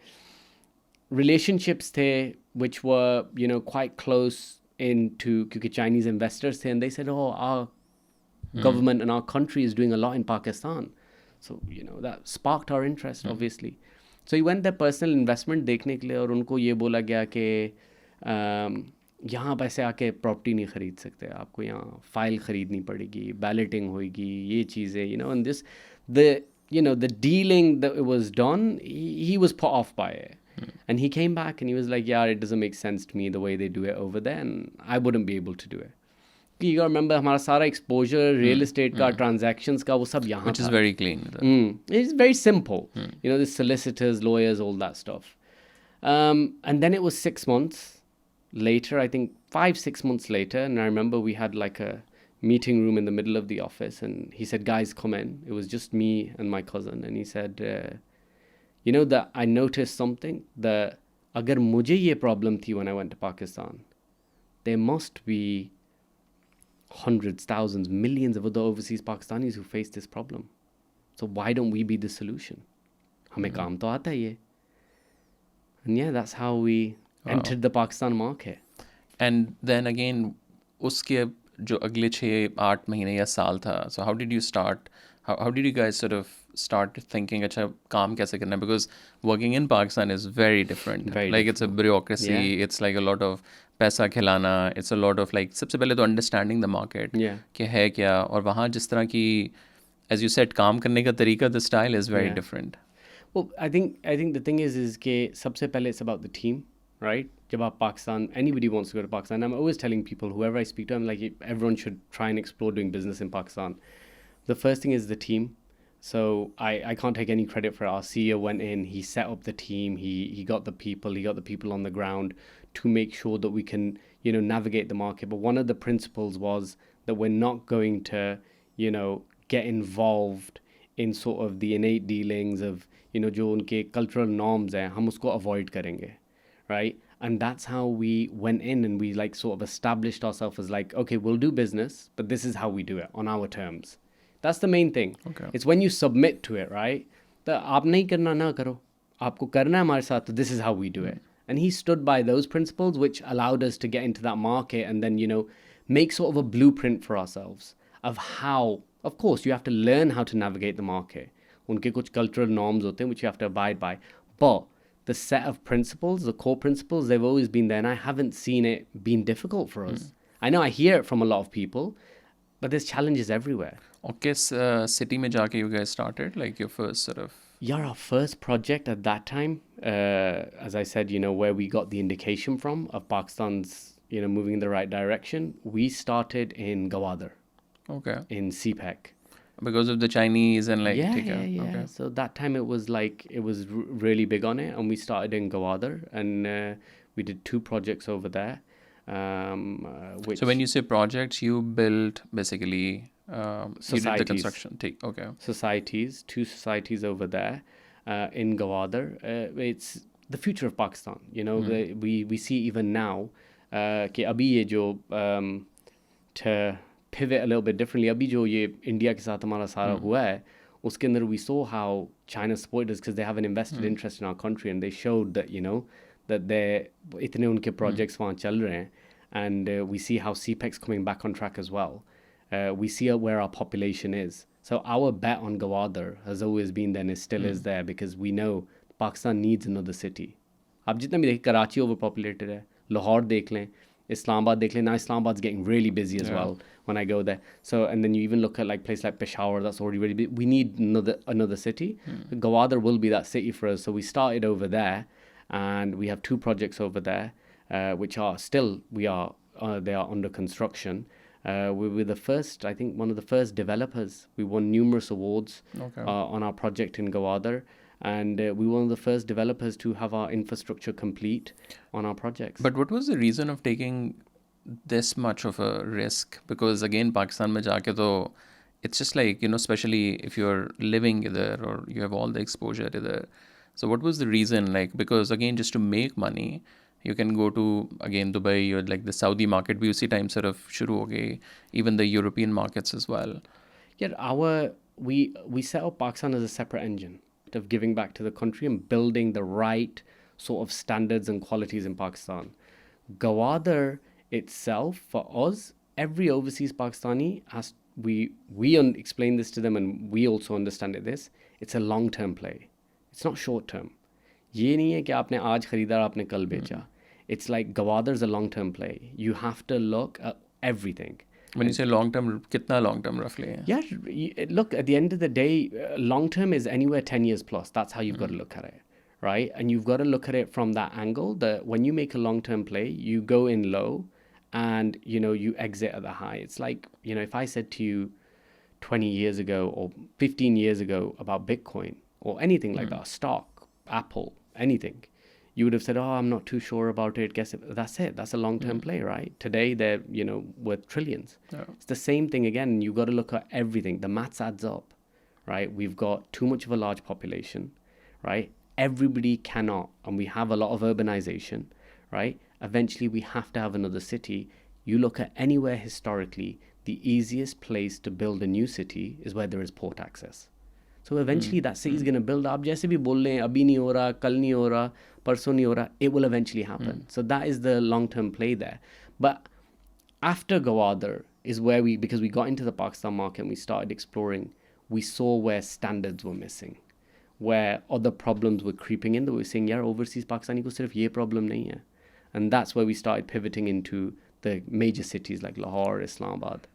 Speaker 2: relationships थे which were, quite close into, क्योंकि Chinese investors थे, and they said, oh, our government and our country is doing a lot in Pakistan. So, that sparked our interest, obviously. So he went there personal investment देखने के लिए, और उनको ये बोला गया कि यहाँ पैसे आके प्रॉपर्टी नहीं खरीद सकते, आपको यहाँ फाइल खरीदनी पड़ेगी, बैलेटिंग होगी, ये चीज़ें, and this, the dealing that was done, he was put off by it. And he came back and he was like, yeah, it doesn't make sense to me the way they do it over there, and I wouldn't be able to do it. You gotta remember, हमारा सारा exposure, real estate का, transactions का, वो सब यहाँ था.
Speaker 1: Which is very clean.
Speaker 2: It's very simple. The solicitors, lawyers, all that stuff. And then it was 6 months later, I think 5-6 months later, and I remember we had like a meeting room in the middle of the office, and he said, guys, come in. It was just me and my cousin, and he said, that I noticed something, that agar mujhe ye problem thi when I went to Pakistan, there must be hundreds, thousands, millions of other overseas Pakistanis who face this problem. So why don't we be the solution? Hame kaam to aata hai ye. And yeah, that's how we entered the Pakistan market.
Speaker 1: And then again, उसके जो अगले 6-8 महीने या साल था, so how did you start? How did you guys sort of start thinking, अच्छा काम कैसे करना है? Because working in Pakistan is very different. It's a bureaucracy. Yeah. It's like a lot of पैसा खिलाना. It's a lot of like, सबसे पहले तो understanding the market.
Speaker 2: Yeah.
Speaker 1: कि है क्या, और वहाँ जिस तरह की, as you said, काम करने का तरीका, the style is very different.
Speaker 2: Well, I think the thing is कि सबसे पहले it's about the team, right? जब आप Pakistan, anybody wants to go to Pakistan. I'm always telling people, whoever I speak to, I'm like, everyone should try and explore doing business in Pakistan. The first thing is the team. So I can't take any credit for it. Our CEO went in, he set up the team, he got the people on the ground to make sure that we can, navigate the market. But one of the principles was that we're not going to, get involved in sort of the innate dealings of, जो उनके cultural norms हैं, हम उसको avoid करेंगे, right? And that's how we went in, and we like sort of established ourselves as like, okay, we'll do business, but this is how we do it on our terms. That's the main thing.
Speaker 1: Okay.
Speaker 2: It's when you submit to it, right? That आप नहीं करना ना करो, आपको करना है हमारे साथ, this is how we do it. And he stood by those principles, which allowed us to get into that market and then, make sort of a blueprint for ourselves of how, of course, you have to learn how to navigate the market. उनके कुछ cultural norms होते हैं which you have to abide by. But the set of principles, the core principles, they've always been there, and I haven't seen it being difficult for us. I know I hear it from a lot of people, but there's challenges everywhere.
Speaker 1: और किस city में जाके you guys started, like your first sort of?
Speaker 2: Yeah, our first project at that time, as I said, where we got the indication from of Pakistan's, moving in the right direction, we started in Gwadar.
Speaker 1: Okay.
Speaker 2: In CPEC.
Speaker 1: Because of the Chinese and like...
Speaker 2: Yeah.
Speaker 1: Okay.
Speaker 2: So that time it was really big on it, and we started in Gwadar, and we did 2 projects over there.
Speaker 1: So when you say projects, you built basically... you did the construction. Okay.
Speaker 2: Societies, 2 societies over there in Gwadar. It's the future of Pakistan. We see even now कि अभी ये जो to pivot a little bit differently, अभी जो ये India के साथ हमारा सारा हुआ है, उसके अंदर we saw how China supported us because they have an invested interest in our country, and they showed that that they इतने उनके projects वहाँ चल रहे हैं, and we see how CPEC's coming back on track as well. We see where our population is. So our bet on Gwadar has always been there, and it still is there, because we know Pakistan needs another city. आप जितना भी देखें Karachi over populated है, लाहौर देख लें, Islamabad देख लें. Now Islamabad's getting really busy as well when I go there. So and then you even look at like place like Peshawar, that's already really big. We need another city. Gwadar will be that city for us. So we started over there, and we have 2 projects over there, which are still they are under construction. We were the first, I think, one of the first developers. We won numerous awards on our project in Gwadar. And we were one of the first developers to have our infrastructure complete on our projects.
Speaker 1: But what was the reason of taking this much of a risk? Because again, Pakistan mein jaake to, it's just like, especially if you're living there or you have all the exposure there. So what was the reason? Like, because again, just to make money, you can go to, again, Dubai or like the Saudi market, bhi usi time sort of shuru ho gayi, even the European markets as well.
Speaker 2: Yeah, we set up Pakistan as a separate engine of giving back to the country and building the right sort of standards and qualities in Pakistan. Gwadar itself, for us, every overseas Pakistani has, we explain this to them, and we also understand this, it's a long-term play. It's not short-term. ये नहीं है कि आपने आज खरीदा और आपने कल बेचा. It's like Gwadar's a long-term play. You have to look at everything.
Speaker 1: When you say long term, kitna long term roughly?
Speaker 2: Yeah, look, at the end of the day, long term is anywhere 10 years plus. That's how you've got to look at it, right? And you've got to look at it from that angle that when you make a long term play, you go in low and, you exit at the high. It's like, if I said to you 20 years ago or 15 years ago about Bitcoin or anything like that, stock, Apple, anything, you would have said, I'm not too sure about it. Guess it. That's it. That's a long-term play, right? Today, they're, worth trillions.
Speaker 1: Yeah.
Speaker 2: It's the same thing again. You've got to look at everything. The maths adds up, right? We've got too much of a large population, right? Everybody cannot, and we have a lot of urbanization, right? Eventually, we have to have another city. You look at anywhere historically, the easiest place to build a new city is where there is port access. So eventually that city is going to build up. जैसे भी बोल रहे हैं अभी नहीं हो रहा, कल नहीं हो रहा, परसों नहीं हो रहा, it will eventually happen. So that is the long-term play there. But after Gwadar is where because we got into the Pakistan market and we started exploring, we saw where standards were missing, where other problems were creeping in. That we were saying, यार overseas Pakistani को सिर्फ ये problem नहीं है. And that's where we started pivoting into the major cities like Lahore, Islamabad.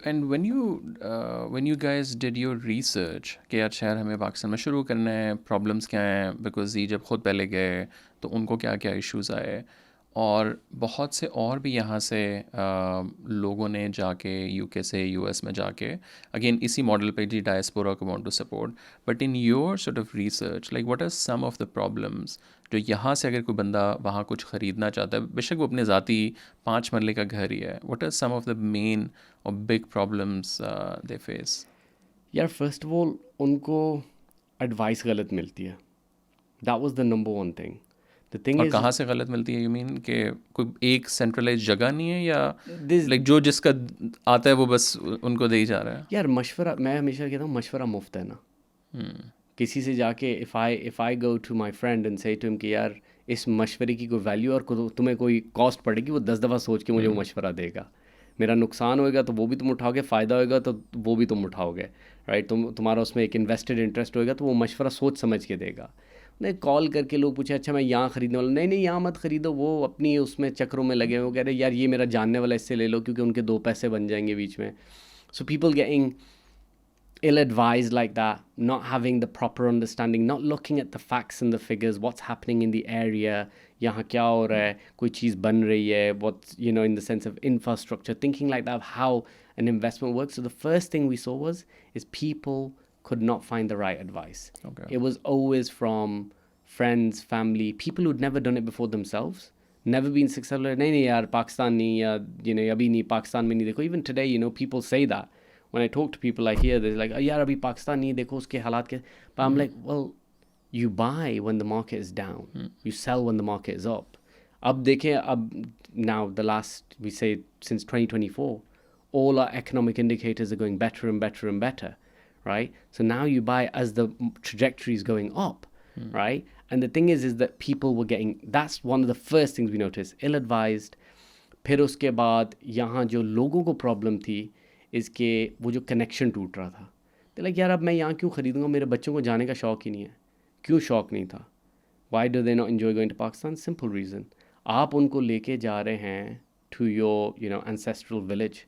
Speaker 1: And when you guys did your research कि यार शहर हमें पाकिस्तान में शुरू करना है, प्रॉब्लम्स क्या हैं, बिकॉज ये जब खुद पहले गए तो उनको क्या क्या इश्यूज आए, और बहुत से और भी यहाँ से लोगों ने जाके यूके से यूएस में जाके अगेन इसी मॉडल पे जी डायस्पोरा को want to support. But in your sort of research, like what are some of the problems जो यहाँ से अगर कोई बंदा वहाँ कुछ ख़रीदना चाहता है, बेशक वो अपने ज़ाती 5 मरले का घर ही है, what are some of the main और बिग प्रॉब्लम्स दे फेस?
Speaker 2: यार फर्स्ट ऑफ ऑल उनको एडवाइस गलत मिलती है. That was the number one thing. The thing
Speaker 1: और
Speaker 2: इज
Speaker 1: कहाँ से गलत मिलती है? यू मीन कि कोई एक सेंट्रलाइज जगह नहीं है, या लाइक जो जिसका आता है वो बस उनको दे ही जा रहा है?
Speaker 2: यार मशवरा, मैं हमेशा कहता हूँ मशवरा मुफ्त है ना. किसी से जाके if I go to my friend and say to him कि यार इस मशवरे की कोई वैल्यू और तुम्हें कोई कॉस्ट पड़ेगी, वो 10 दफ़ा सोच के मुझे वो मशवरा देगा. मेरा नुकसान होएगा तो वो भी तुम उठाओगे, फ़ायदा होएगा तो वो भी तुम उठाओगे, राइट? तुम्हारा उसमें एक इन्वेस्टेड इंटरेस्ट होएगा तो वो मशवरा सोच समझ के देगा. नहीं कॉल करके लोग पूछे अच्छा मैं यहाँ ख़रीदने वाला, नहीं यहाँ मत ख़रीदो, वो अपनी उसमें चक्रों में लगे हुए, वो कह रहे यार ये मेरा जानने वाला, इससे ले लो क्योंकि उनके 2 पैसे बन जाएंगे बीच में. So people getting ill-advised like that, not having the proper understanding, not looking at the facts and the figures, what's happening in the area, यहाँ क्या हो रहा है, कोई चीज़ बन रही है, what's, in the sense of infrastructure, thinking like that of how an investment works. So the first thing we saw is people could not find the right advice.
Speaker 1: Okay.
Speaker 2: It was always from friends, family, people who'd never done it before themselves, never been successful. नहीं यार पाकिस्तान नहीं, या अभी नहीं, पाकिस्तान में नहीं देखो. Even today, people say that. When I talk to people, I hear they're like, यार अभी पाकिस्तान नहीं देखो उसके हालात के. But I'm like, well, you buy when the market is down. You sell when the market is up. अब देखें, now the last, we say since 2024, all our economic indicators are going better and better and better, right? So now you buy as the trajectory is going up, right? And the thing is that people were getting, that's one of the first things we noticed, ill-advised. फिर उसके बाद यहाँ जो लोगों को problem थी इसके वो जो कनेक्शन टूट रहा था. तो लाइक यार अब मैं यहाँ क्यों ख़रीदूँगा, मेरे बच्चों को जाने का शौक़ ही नहीं है. क्यों शौक़ नहीं था? Why do they not enjoy going to Pakistan? Simple reason. आप उनको लेके जा रहे हैं to your, you know, ancestral village.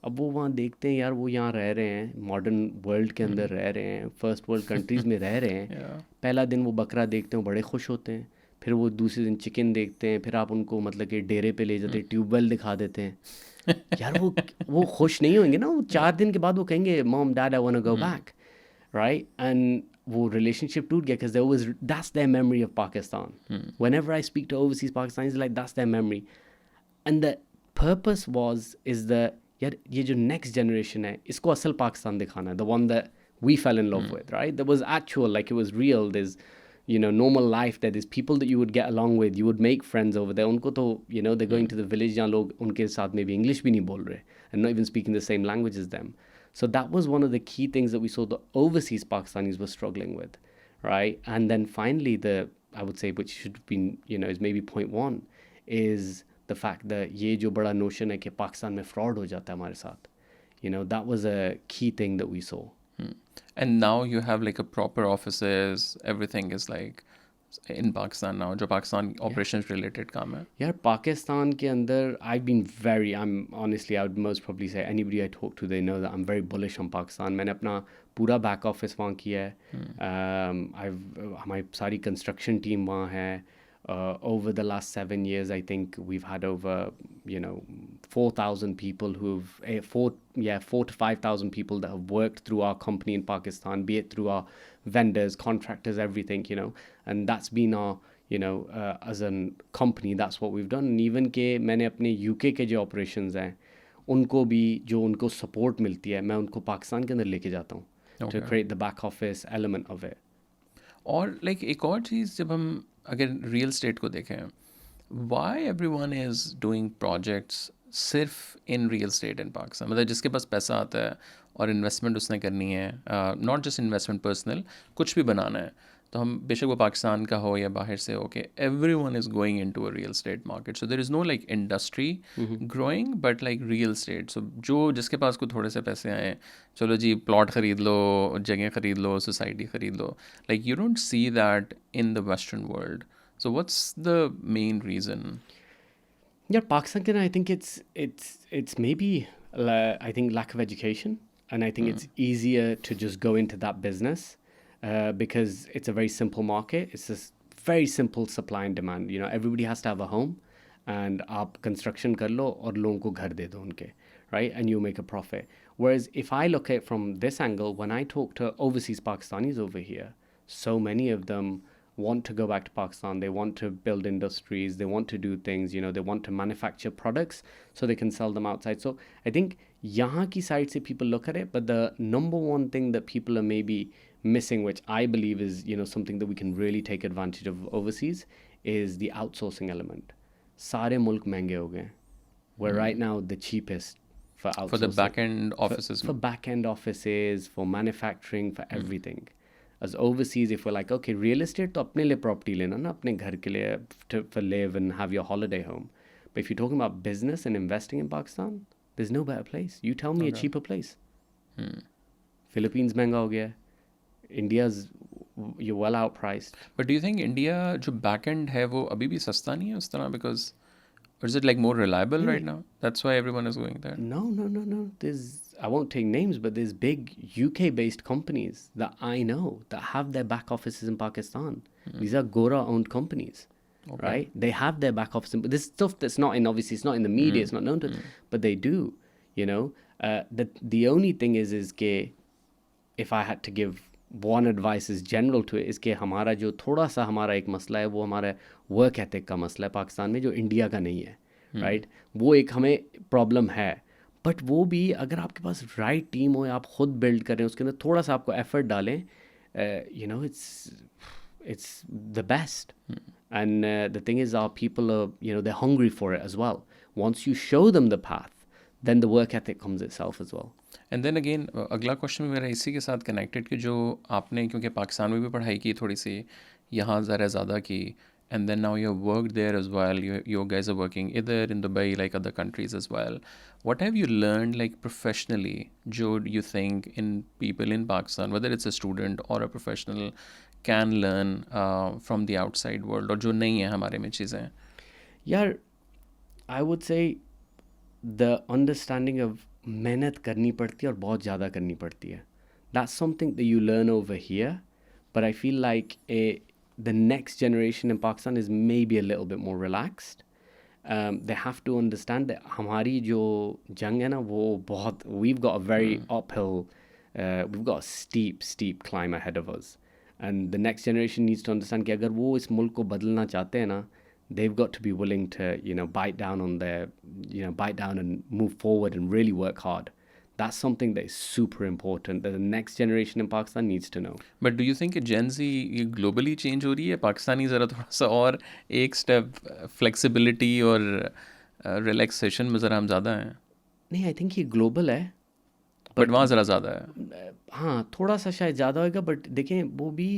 Speaker 2: अब वो वहाँ देखते हैं यार वो यहाँ रह रहे हैं, मॉडर्न वर्ल्ड के अंदर रह रहे हैं, फर्स्ट वर्ल्ड कंट्रीज़ में रह रहे हैं. पहला दिन वो बकरा देखते हैं, बड़े खुश होते हैं. फिर वो दूसरे दिन चिकन देखते हैं. फिर आप उनको मतलब कि डेरे पे ले जाते हैं, ट्यूबवेल दिखा देते हैं. यार वो खुश नहीं होंगे ना. वो 4 दिन के बाद वो कहेंगे mom dad I want to go back, right. And वो रिलेशनशिप टूट गया because that's their memory of Pakistan. Whenever I speak to overseas Pakistanis, like that's their memory. And the purpose is that यार ये जो next generation है इसको असल पाकिस्तान दिखाना है, the one that we fell in love with, right? That was actual, like it was real. There's, you know, normal life there. There's people that you would get along with. You would make friends over there. उनको तो, you know, they're going to the village जहाँ लोग उनके साथ में भी English भी नहीं बोल रहे and not even speaking the same language as them. So that was one of the key things that we saw the overseas Pakistanis were struggling with, right? And then finally, I would say, which should have been, you know, is maybe point 1, is the fact that ये जो बड़ा notion है कि पाकिस्तान में fraud हो जाता है हमारे साथ. You know, that was a key thing that we saw.
Speaker 1: And now you have like a proper offices, everything is like in Pakistan now, जो Pakistan operations related काम है.
Speaker 2: यार पाकिस्तान के अंदर I'm honestly, I would most probably say anybody I talk to, they know that I'm very bullish on Pakistan. मैंने अपना पूरा back office वहाँ किया है. हमारी सारी construction team वहाँ है. Over the last 7 years, I think we've had over, you know, 4,000 people 4 to 5,000 people that have worked through our company in Pakistan, be it through our vendors, contractors, everything, you know, and that's been our, you know, as a company, that's what we've done. And even के मैंने अपने UK के जो operations हैं, उनको भी जो उनको support मिलती है, मैं उनको पाकिस्तान के अंदर लेके जाता हूँ to create the back office element of it.
Speaker 1: और like एक और चीज़ जब हम अगर रियल स्टेट को देखें, why everyone is doing projects सिर्फ in real estate in Pakistan. मतलब जिसके पास पैसा आता है और इन्वेस्टमेंट उसने करनी है, नॉट जस्ट इन्वेस्टमेंट पर्सनल, कुछ भी बनाना है, तो हम बेशक वो पाकिस्तान का हो या बाहर से हो, के everyone is going into a real estate market. So there is no like industry growing but like real estate. So जो जिसके पास को थोड़े से पैसे आए, चलो जी प्लॉट ख़रीद लो, जगह ख़रीद लो, सोसाइटी ख़रीद लो. Like you don't see that in the western world. So what's the main reason?
Speaker 2: Yeah, Pakistan, I think it's maybe I think lack of education, and I think it's easier to just go into that business because it's a very simple market. It's just very simple supply and demand. You know, everybody has to have a home, and आप construction कर लो और लोगों को घर दे दो उनके, right? And you make a profit. Whereas if I look at it from this angle, when I talk to overseas Pakistanis over here, so many of them want to go back to Pakistan. They want to build industries. They want to do things. You know, they want to manufacture products so they can sell them outside. So I think यहाँ की side से people look at it, but the number one thing that people are maybe missing, which I believe is, you know, something that we can really take advantage of overseas, is the outsourcing element. सारे मुल्क महंगे हो गए. We're right now the cheapest for outsourcing.
Speaker 1: For the back-end offices.
Speaker 2: For back-end offices, for manufacturing, for everything. As overseas, if we're like, okay, real estate, तो अपने लिए property लेना ना, अपने घर के लिए to live and have your holiday home. But if you're talking about business and investing in Pakistan, there's no better place. You tell me a cheaper place. Philippines महंगा हो गया. India's, you're well outpriced.
Speaker 1: But do you think India जो back-end है वो अभी भी सस्ता नहीं है उस तरह, because or is it like more reliable right now? That's why everyone is going there.
Speaker 2: No. I won't take names, but there's big UK-based companies that I know that have their back offices in Pakistan. These are Gora-owned companies, right? They have their back office. But this stuff that's not in, obviously, it's not in the media, it's not known to, but they do, you know. The only thing is कि if I had to give one advice is general to it, is कि हमारा जो थोड़ा सा हमारा एक मसला है, वो हमारा work ethic का मसला है पाकिस्तान में, जो इंडिया का नहीं है, right? वो एक हमें प्रॉब्लम है. बट वो भी अगर आपके पास राइट टीम हो, आप खुद बिल्ड करें, उसके अंदर थोड़ा सा आपको एफर्ट डालें, you know, it's the best. And the thing is, our people are, you know, they're hungry for it as well. Once you show them the path, then the work ethic comes itself as well.
Speaker 1: And then again, अगला question मेरा इसी के साथ connected कि जो आपने क्योंकि पाकिस्तान में भी पढ़ाई की थोड़ी सी, यहाँ ज़्यादा की, and then now you've worked there as well. You guys are working either in Dubai, like other countries as well. What have you learned like professionally, जो you think in people in Pakistan, whether it's a student or a professional, can learn from the outside world, और जो नहीं है हमारे में चीज़ें?
Speaker 2: यार, I would say the understanding of मेहनत करनी पड़ती है और बहुत ज़्यादा करनी पड़ती है. That's something that you learn over here, but I feel like the next generation in Pakistan is maybe a little bit more relaxed. They have to understand that हमारी जो जंग है ना वो बहुत, we've got a very uphill, we've got a steep climb ahead of us, and the next generation needs to understand कि अगर वो इस मुल्क को बदलना चाहते हैं ना, they've got to be willing to, bite down and move forward and really work hard. That's something that is super important that the next generation in Pakistan needs to know.
Speaker 1: But do you think gen Z ये globally change हो रही है? पाकिस्तानी ज़रा थोड़ा सा और एक step flexibility और रिलैक्सेशन में ज़रा हम ज़्यादा हैं,
Speaker 2: नहीं, आई थिंक ये ग्लोबल है.
Speaker 1: बट वहाँ ज़रा ज़्यादा है.
Speaker 2: हाँ, थोड़ा सा शायद ज़्यादा होगा, बट देखें वो भी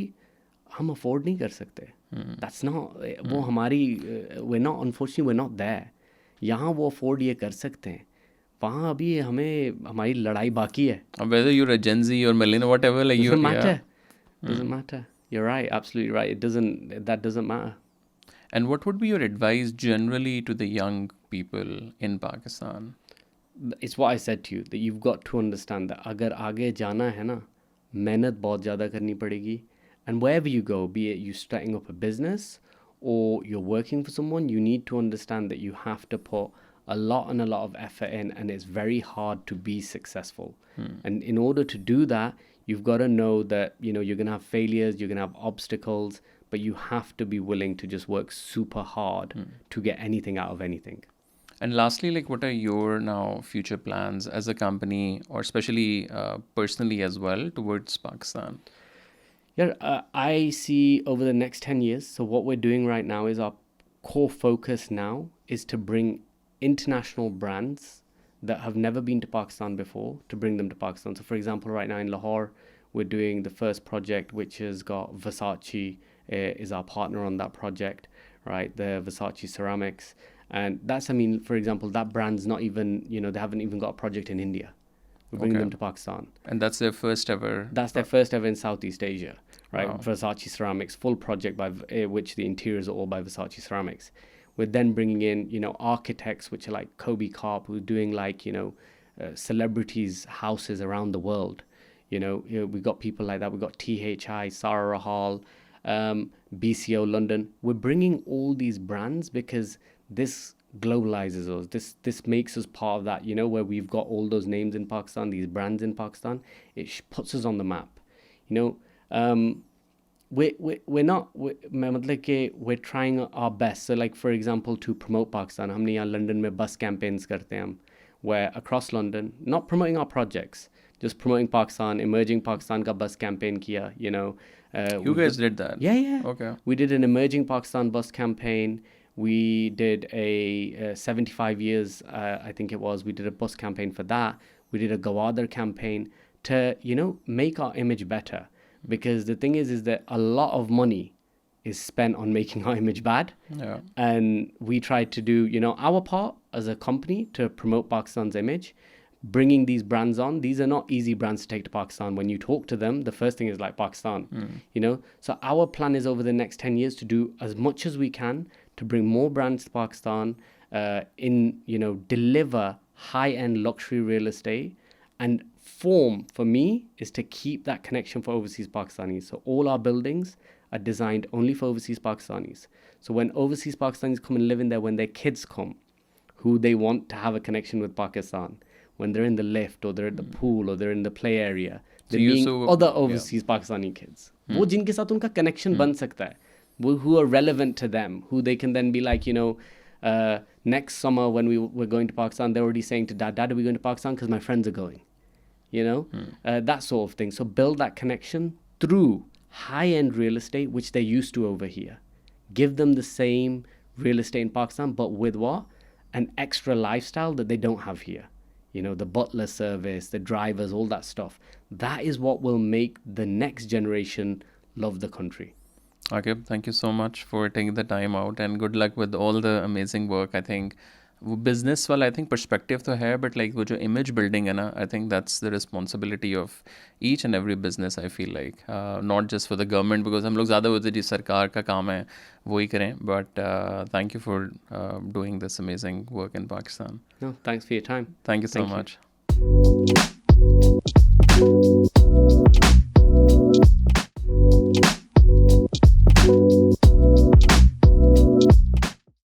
Speaker 2: हम अफोर्ड नहीं कर सकते. दैट्स नॉट वो हमारी, वे नॉट, अनफॉर्चुनेटली वे नॉट देयर. यहाँ वो अफोर्ड ये कर सकते हैं, वहाँ अभी हमें हमारी लड़ाई बाकी है.
Speaker 1: Whether you're a Gen Z or millennial, whatever, like
Speaker 2: Doesn't matter. Doesn't matter. You're right, absolutely right. That doesn't matter.
Speaker 1: And what would be your advice generally to the young people in Pakistan?
Speaker 2: It's what I said to you, that you've got to understand that अगर आगे जाना है ना, मेहनत बहुत ज़्यादा करनी पड़ेगी. And wherever you go, be it you starting up a business or you're working for someone, you need to understand that you have to put a lot of effort in, and it's very hard to be successful. And in order to do that, you've got to know that, you're going to have failures, you're going to have obstacles, but you have to be willing to just work super hard to get anything out of anything.
Speaker 1: And lastly, like, what are your now future plans as a company, or especially personally as well, towards Pakistan?
Speaker 2: Yeah, I see over the next 10 years, so what we're doing right now is our core focus now is to bring international brands that have never been to Pakistan before, to bring them to Pakistan. So for example, right now in Lahore, we're doing the first project, which has got Versace is our partner on that project, right? The Versace ceramics. And that's, for example, that brand's not even, they haven't even got a project in India. We're bringing them to Pakistan.
Speaker 1: And that's their first ever?
Speaker 2: That's their first ever in Southeast Asia, right?
Speaker 1: Wow.
Speaker 2: Versace ceramics, full project by which the interiors are all by Versace ceramics. We're then bringing in, architects, which are like Kobe Karp, who's doing like, celebrities' houses around the world. We got people like that. We got THI, Sarah Rahal, BCO London. We're bringing all these brands because this globalizes us. This makes us part of that, where we've got all those names in Pakistan, these brands in Pakistan. It puts us on the map. We're trying our best. So like, for example, to promote Pakistan, हमने यहाँ London में bus campaigns करते हैं हम, where across London, not promoting our projects, just promoting Pakistan, emerging Pakistan का bus campaign किया,
Speaker 1: You guys did that?
Speaker 2: Yeah.
Speaker 1: Okay.
Speaker 2: We did an emerging Pakistan bus campaign. We did a 75 years, I think it was, we did a bus campaign for that. We did a Gawadar campaign to, make our image better. Because the thing is that a lot of money is spent on making our image bad.
Speaker 1: Yeah.
Speaker 2: And we tried to do, our part as a company to promote Pakistan's image, bringing these brands on. These are not easy brands to take to Pakistan. When you talk to them, the first thing is like Pakistan, So our plan is over the next 10 years to do as much as we can to bring more brands to Pakistan, deliver high-end luxury real estate. And form, for me, is to keep that connection for overseas Pakistanis. So all our buildings are designed only for overseas Pakistanis. So when overseas Pakistanis come and live in there, when their kids come, who they want to have a connection with Pakistan, when they're in the lift or they're at the pool or they're in the play area, they're meeting other overseas Pakistani kids. वो जिनके साथ उनका connection बन सकता है, who are relevant to them, who they can then be like, next summer when we're going to Pakistan, they're already saying to Dad, are we going to Pakistan? Because my friends are going. That sort of thing. So build that connection through high-end real estate, which they're used to over here. Give them the same real estate in Pakistan, but with what? An extra lifestyle that they don't have here. The butler service, the drivers, all that stuff. That is what will make the next generation love the country. Aqib,
Speaker 1: thank you so much for taking the time out, and good luck with all the amazing work. I think वो business वाला I think perspective तो है, but like वो जो image building है ना, I think that's the responsibility of each and every business. I feel like not just for the government, because हम लोग ज़्यादा बोलते हैं जी सरकार का काम है वही करें, but thank you for doing this amazing work in Pakistan.
Speaker 2: No, thanks for your time.
Speaker 1: Thank you so
Speaker 2: Thank you.
Speaker 1: much.